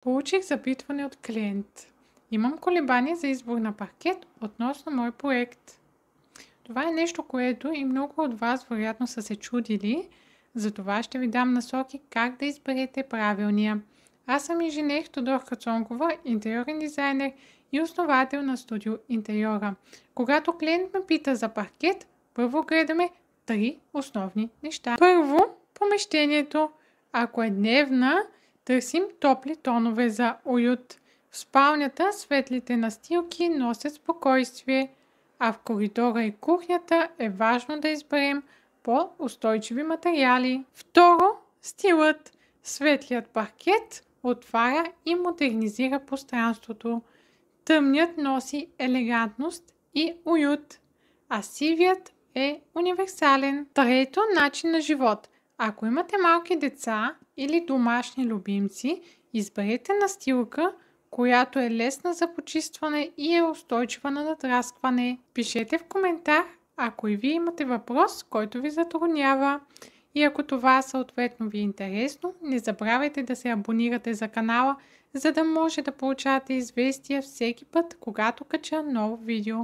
Получих запитване от клиент. Имам колебание за избор на паркет относно мой проект. Това е нещо, което и много от вас вероятно са се чудили. Затова ще ви дам насоки как да изберете правилния. Аз съм инженер Тодорка Цонкова, интериорен дизайнер и основател на студио Интериора. Когато клиент ме пита за паркет, първо гледаме три основни неща. Първо, помещението. Ако е дневна, търсим топли тонове за уют. В спалнята светлите настилки носят спокойствие, а в коридора и кухнята е важно да изберем по-устойчиви материали. Второ, стилът. Светлият паркет отваря и модернизира пространството. Тъмният носи елегантност и уют, а сивият е универсален. Трето, начин на живот. Ако имате малки деца или домашни любимци, изберете настилка, която е лесна за почистване и е устойчива на надраскване. Пишете в коментар, ако и вие имате въпрос, който ви затруднява. И ако това съответно ви е интересно, не забравяйте да се абонирате за канала, за да може да получавате известия всеки път, когато кача ново видео.